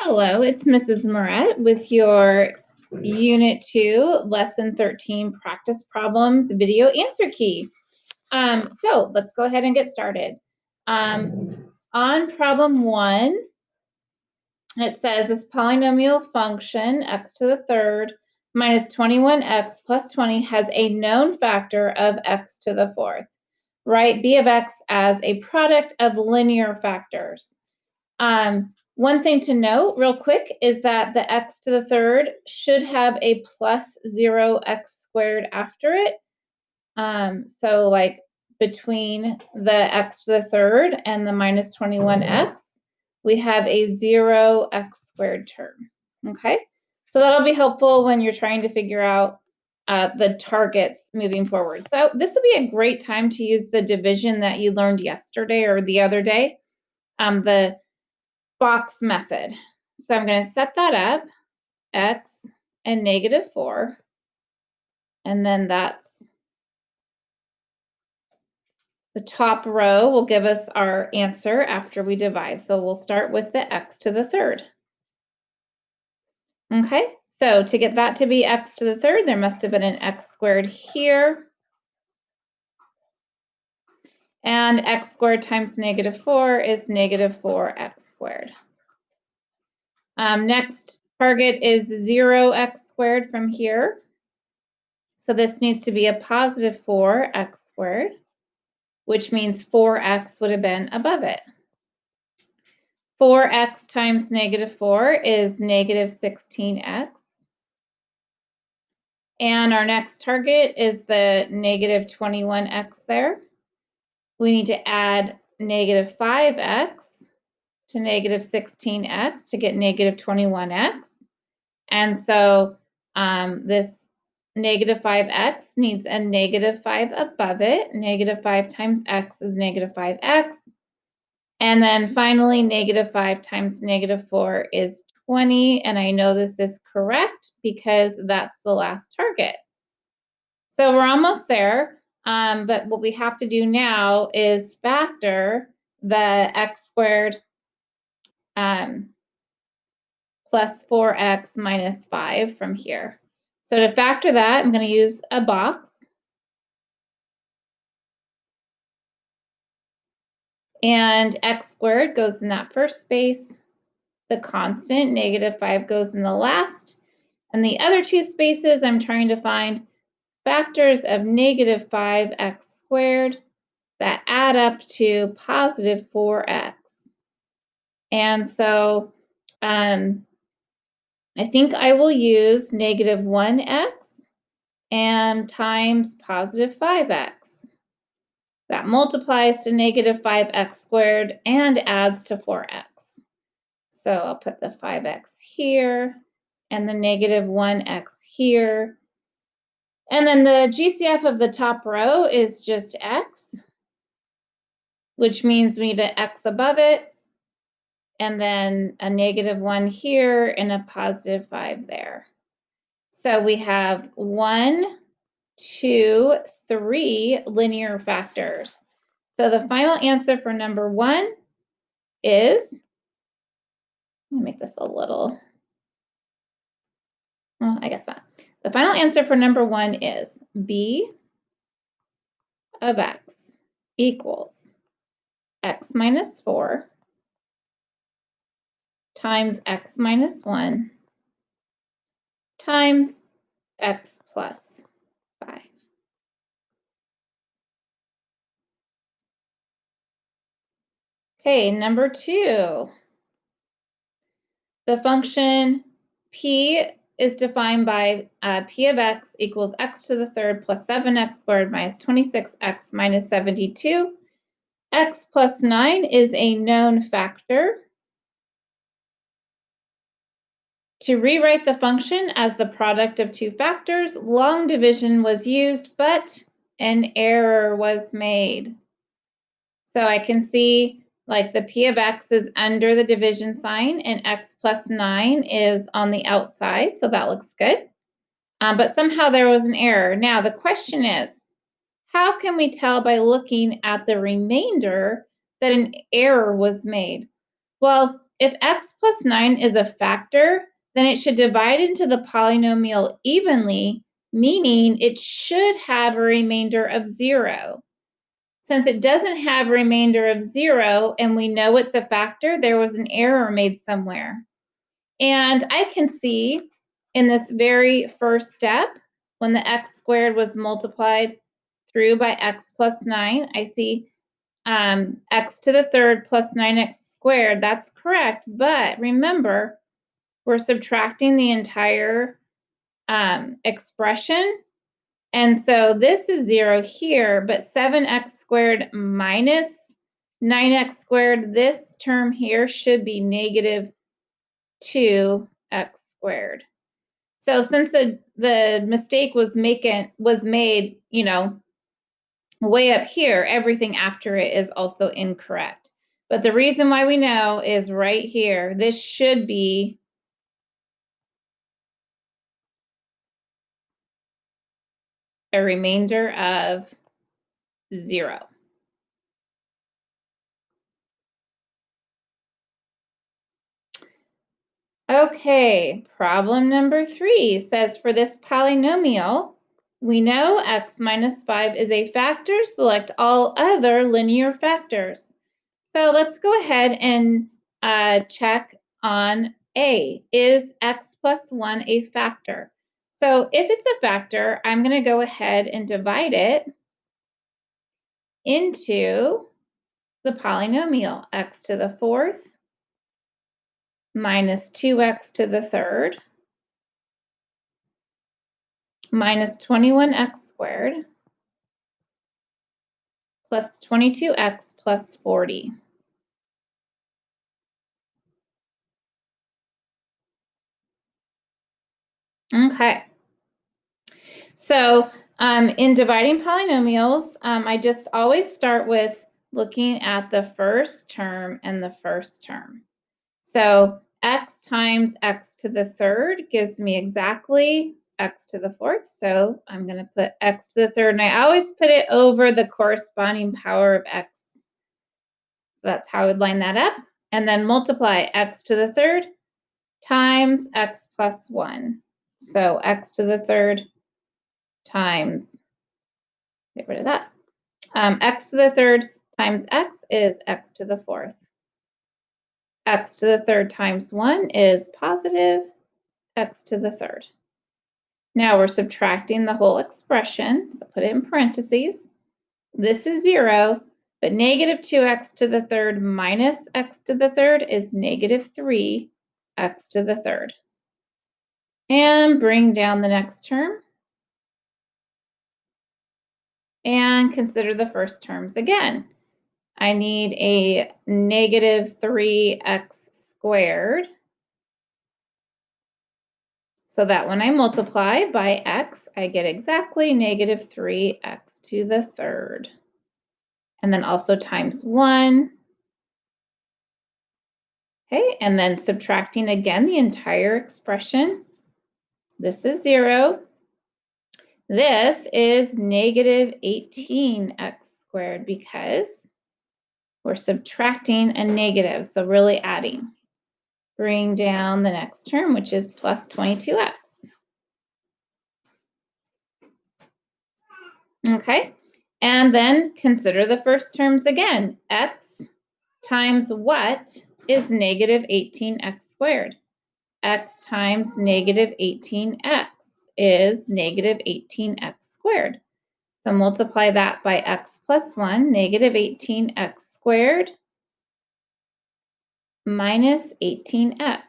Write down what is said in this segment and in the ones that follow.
Hello, it's Mrs. Moret with your Unit 2, Lesson 13 Practice Problems Video Answer Key. So let's go ahead and get started. On problem 1, it says this polynomial function, x to the third minus 21x plus 20 has a known factor of x to the fourth. Write b of x as a product of linear factors. One thing to note real quick is that the x to the third should have a plus 0x squared after it. So like between the x to the third and the minus 21x, we have a 0x squared term, okay? So that'll be helpful when you're trying to figure out the targets moving forward. So this would be a great time to use the division that you learned yesterday or the other day, the box method. So I'm going to set that up, x and -4, and then that's the top row will give us our answer after we divide. So we'll start with the x to the third. Okay, so to get that to be x to the third, there must have been an x squared here. And x squared times -4 is -4x squared. Next target is 0x squared from here. So this needs to be a positive 4x squared, which means 4x would have been above it. 4x times -4 is -16x. And our next target is the -21x there. We need to add -5x to -16x to get -21x. And so this -5x needs a -5 above it. -5 times x is -5x. And then finally, -5 times -4 is 20. And I know this is correct because that's the last target. So we're almost there. But what we have to do now is factor the x squared plus 4x minus 5 from here. So to factor that, I'm going to use a box. And x squared goes in that first space. The constant, -5, goes in the last. And the other two spaces, I'm trying to find factors of -5x squared that add up to positive 4x. And so I think I will use -1x and times positive 5x. That multiplies to -5x squared and adds to 4x. So I'll put the 5x here and the -1x here. And then the GCF of the top row is just x, which means we need an x above it, and then a -1 here and a positive 5 there. So we have 1, 2, 3 linear factors. So the final answer for number 1 is, let me make this a little, well, I guess not. The final answer for number 1 is b of x equals x minus 4 times x minus 1 times x plus 5. Okay, number 2. The function p is defined by p of x equals x to the third plus 7x squared minus 26x minus 72. X plus 9 is a known factor. To rewrite the function as the product of two factors, long division was used, but an error was made. So I can see like the p of x is under the division sign and x plus 9 is on the outside, so that looks good. But somehow there was an error. Now the question is, how can we tell by looking at the remainder that an error was made? Well, if x plus 9 is a factor, then it should divide into the polynomial evenly, meaning it should have a remainder of 0. Since it doesn't have a remainder of 0 and we know it's a factor, there was an error made somewhere. And I can see in this very first step, when the x squared was multiplied through by x plus 9, I see x to the third plus 9x squared. That's correct, but remember, we're subtracting the entire expression. And so this is 0 here, but 7x squared minus 9x squared, this term here should be negative 2x squared. So since the mistake was made, you know, way up here, everything after it is also incorrect. But the reason why we know is right here. This should be a remainder of 0. Okay, problem number 3 says for this polynomial, we know x minus 5 is a factor. Select all other linear factors. So let's go ahead and check on A. Is x plus 1 a factor? So if it's a factor, I'm going to go ahead and divide it into the polynomial x to the fourth minus 2x to the third minus 21x squared plus 22x plus 40. Okay. So in dividing polynomials, I just always start with looking at the first term and the first term. So x times x to the third gives me exactly x to the fourth. So I'm going to put x to the third, and I always put it over the corresponding power of x. That's how I would line that up. And then multiply x to the third times x plus 1. So x to the third times, get rid of that, x to the third times x is x to the fourth. X to the third times 1 is positive x to the third. Now we're subtracting the whole expression, so put it in parentheses. This is 0, but negative 2x to the third minus x to the third is negative 3x to the third. And bring down the next term. And consider the first terms again. I need a negative 3x squared. So that when I multiply by x, I get exactly negative 3x to the third. And then also times 1. Okay, and then subtracting again the entire expression. This is 0. This is negative 18x squared because we're subtracting a negative, so really adding. Bring down the next term, which is plus 22x. Okay, and then consider the first terms again. X times what is negative 18x squared? X times negative 18x is negative 18x squared. So multiply that by x plus 1, negative 18x squared minus 18x.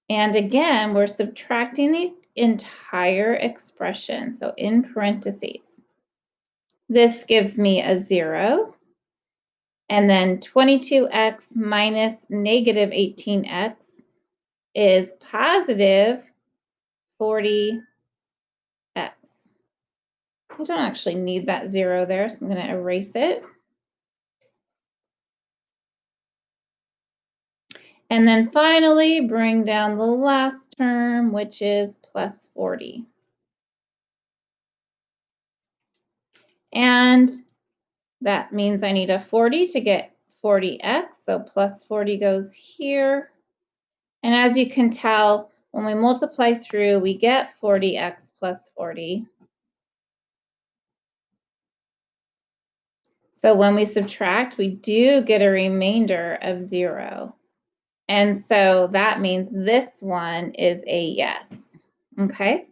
And again, we're subtracting the entire expression, so in parentheses. This gives me a 0. And then 22x minus negative 18x is positive 40x. I don't actually need that 0 there, so I'm going to erase it. And then finally, bring down the last term, which is plus 40. And that means I need a 40 to get 40x, so plus 40 goes here. And as you can tell, when we multiply through, we get 40x plus 40. So when we subtract, we do get a remainder of 0. And so that means this one is a yes. Okay?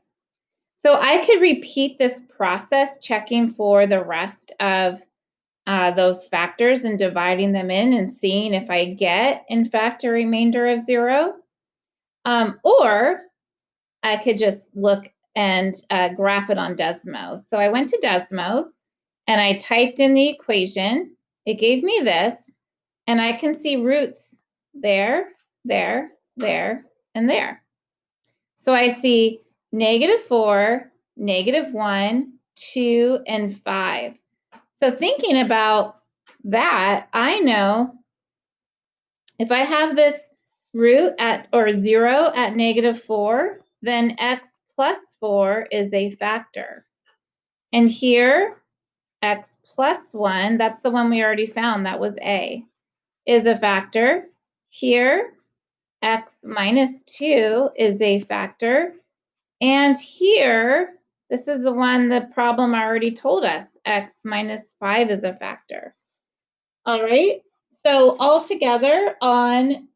So I could repeat this process, checking for the rest of those factors and dividing them in and seeing if I get, in fact, a remainder of 0. Or I could just look and graph it on Desmos. So I went to Desmos and I typed in the equation. It gave me this, and I can see roots there, there, there, and there. So I see -4, -1, 2, and 5. So thinking about that, I know if I have this root at, or 0 at -4, then x plus 4 is a factor. And here, x plus 1, that's the one we already found, that was a, is a factor. Here, x minus 2 is a factor. And here, this is the one, the problem already told us, x minus 5 is a factor. All right, so all together on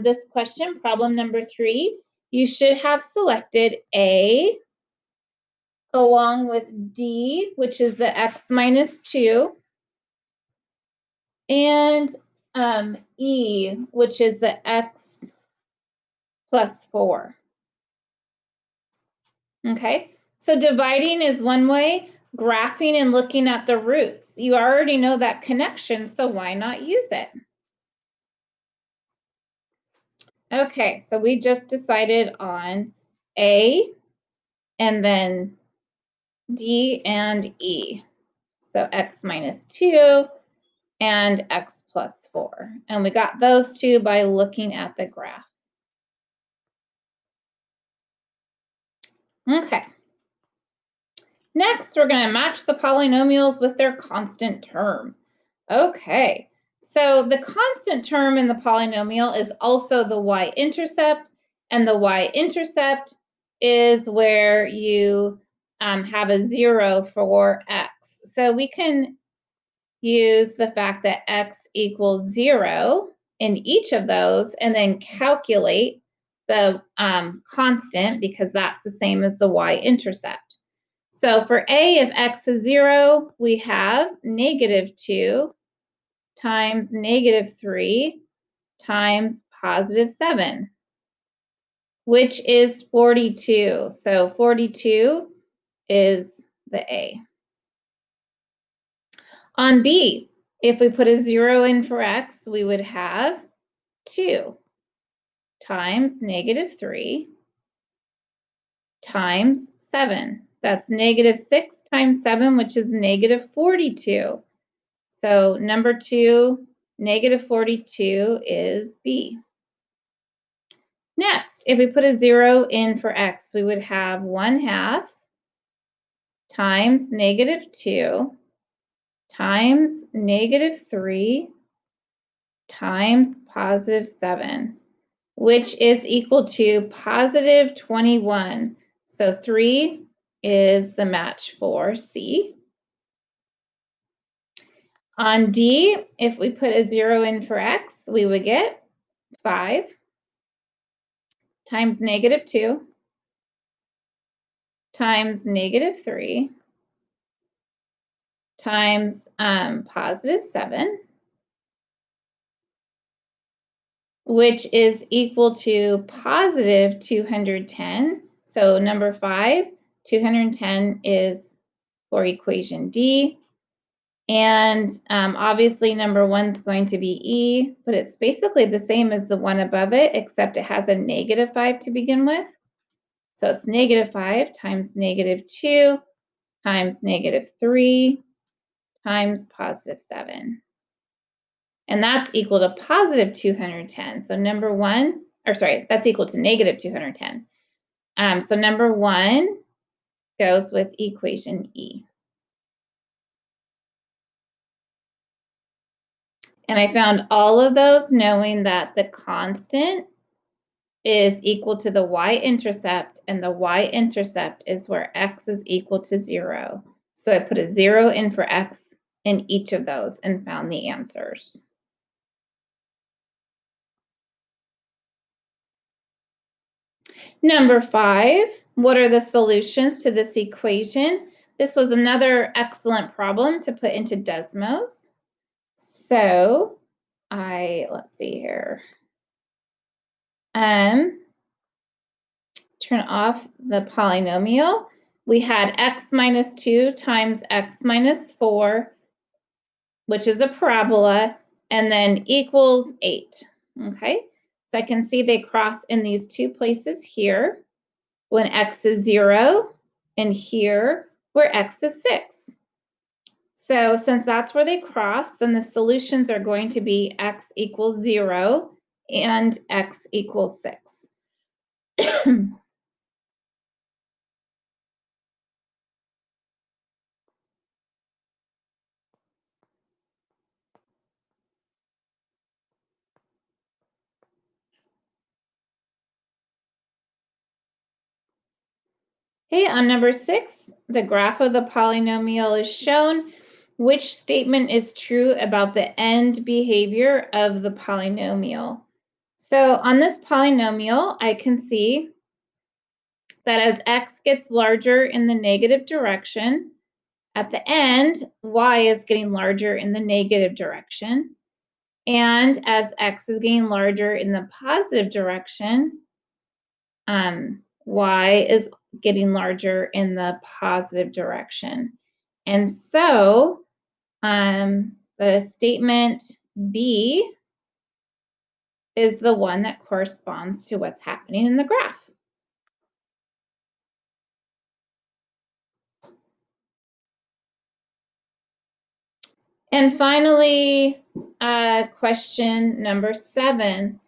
this question, problem number 3, you should have selected A along with D, which is the x minus 2, and E, which is the x plus 4. Okay, so dividing is one way, graphing and looking at the roots. You already know that connection, so why not use it? Okay, so we just decided on A and then D and E. So x minus 2 and x plus 4. And we got those two by looking at the graph. Okay. Next, we're going to match the polynomials with their constant term. Okay, so the constant term in the polynomial is also the y-intercept, and the y-intercept is where you have a 0 for x. So we can use the fact that x equals 0 in each of those and then calculate the constant, because that's the same as the y-intercept. So for a, if x is 0, we have -2 times -3 times +7, which is 42. So 42 is the A. On B, if we put a 0 in for x, we would have 2 times -3 times 7. That's -6 times 7, which is -42. So number 2, -42 is B. Next, if we put a 0 in for x, we would have 1/2 times -2 times -3 times +7, which is equal to +21. So 3 is the match for C. On D, if we put a 0 in for x, we would get 5 times -2 times -3 times +7, which is equal to +210. So number 5, 210 is for equation D. And obviously number 1 is going to be E, but it's basically the same as the one above it, except it has a -5 to begin with. So it's -5 times -2 times -3 times +7. And that's equal to +210. So number 1, or sorry, that's equal to -210. So number 1 goes with equation E. And I found all of those knowing that the constant is equal to the y-intercept, and the y-intercept is where x is equal to 0. So I put a 0 in for x in each of those and found the answers. Number 5, what are the solutions to this equation? This was another excellent problem to put into Desmos. So let's see here. Turn off the polynomial. We had x minus 2 times x minus 4, which is a parabola, and then equals 8. Okay, so I can see they cross in these two places here when x is 0, and here where x is 6. So since that's where they cross, then the solutions are going to be x equals 0 and x equals 6. Okay, on number 6, the graph of the polynomial is shown. Which statement is true about the end behavior of the polynomial? So on this polynomial, I can see that as x gets larger in the negative direction, at the end, y is getting larger in the negative direction. And as x is getting larger in the positive direction, y is getting larger in the positive direction. And so the statement B is the one that corresponds to what's happening in the graph. And finally, question number 7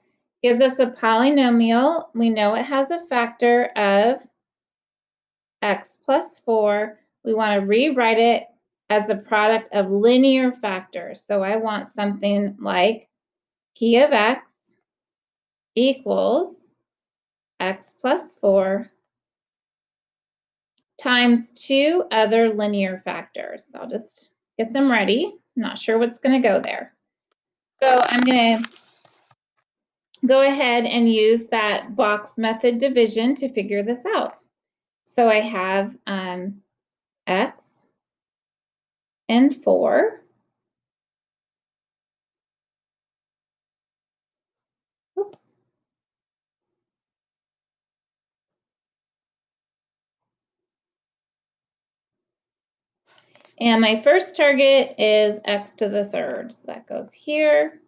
gives us a polynomial. We know it has a factor of x plus 4. We want to rewrite it as the product of linear factors. So I want something like p of x equals x plus 4 times 2 other linear factors. I'll just get them ready. I'm not sure what's going to go there. So I'm going to go ahead and use that box method division to figure this out. So I have x and 4. Oops. And my first target is x to the third. So that goes here.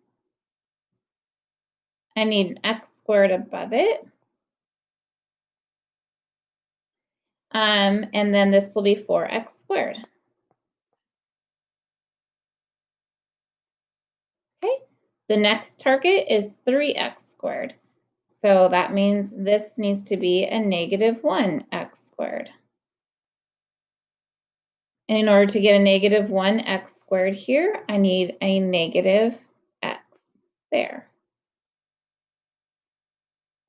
I need an x squared above it. And then this will be 4x squared. Okay, the next target is 3x squared. So that means this needs to be a negative 1x squared. And in order to get a negative 1x squared here, I need a negative x there.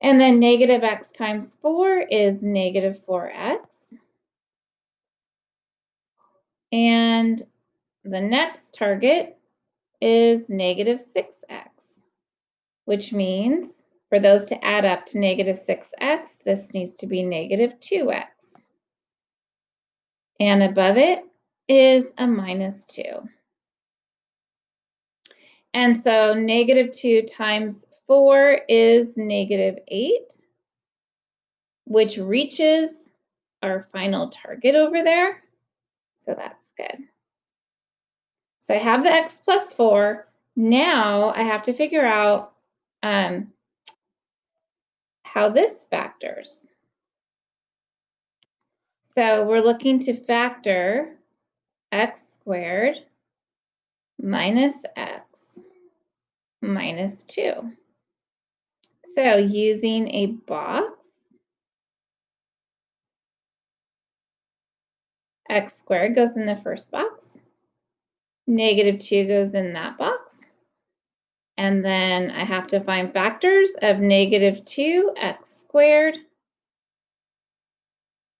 And then negative x times 4 is negative 4x. And the next target is negative 6x, which means for those to add up to negative 6x, this needs to be negative 2x. And above it is a minus 2. And so negative 2 times 4 is negative 8, which reaches our final target over there. So that's good. So I have the x plus 4. Now I have to figure out how this factors. So we're looking to factor x squared minus x minus 2. So using a box, x squared goes in the first box, negative 2 goes in that box, And then I have to find factors of negative 2x squared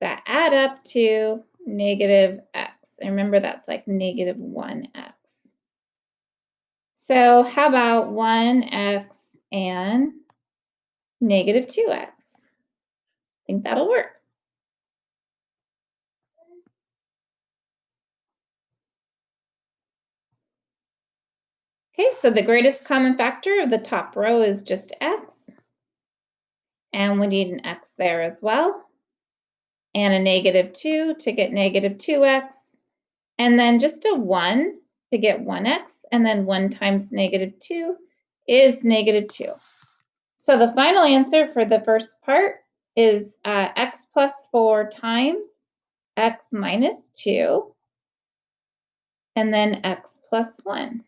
that add up to negative x. And remember, that's like negative 1x. So how about 1x and negative 2x? I think that'll work. Okay, so the greatest common factor of the top row is just x. And we need an x there as well. And a negative 2 to get negative 2x. And then just a 1 to get 1x. And then 1 times negative 2 is negative 2. So the final answer for the first part is x plus 4 times x minus 2. And then x plus 1.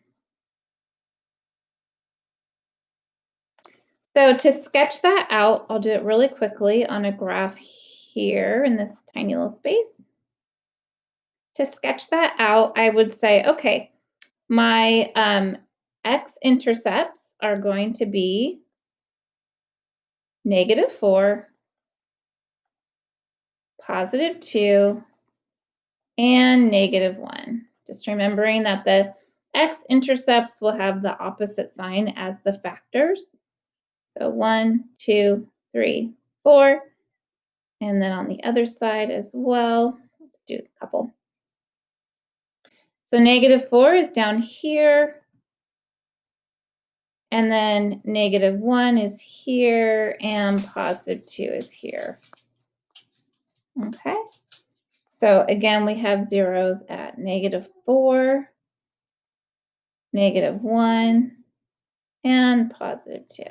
So to sketch that out, I'll do it really quickly on a graph here in this tiny little space. To sketch that out, I would say, okay, my x-intercepts are going to be negative 4, positive 2, and negative 1. Just remembering that the x-intercepts will have the opposite sign as the factors. So 1, 2, 3, 4. And then on the other side as well, let's do a couple. So negative 4 is down here. And then negative 1 is here, and positive 2 is here. Okay. So again, we have zeros at negative 4, negative 1, and positive 2.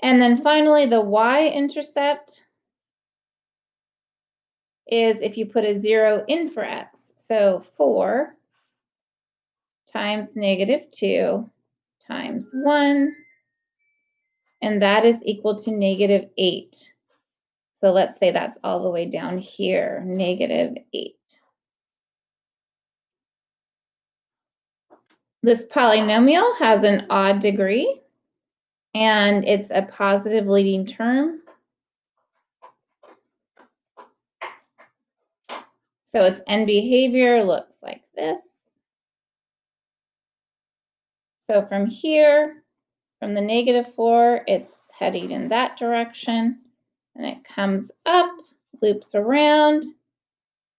And then finally, the y-intercept is if you put a 0 in for x. So 4 times negative 2 times 1, and that is equal to negative 8. So let's say that's all the way down here, negative 8. This polynomial has an odd degree, and it's a positive leading term. So its end behavior looks like this. So from here, from the negative 4, it's heading in that direction, and it comes up, loops around,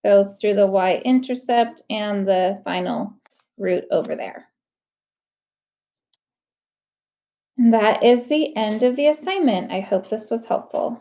goes through the y-intercept and the final root over there. And that is the end of the assignment. I hope this was helpful.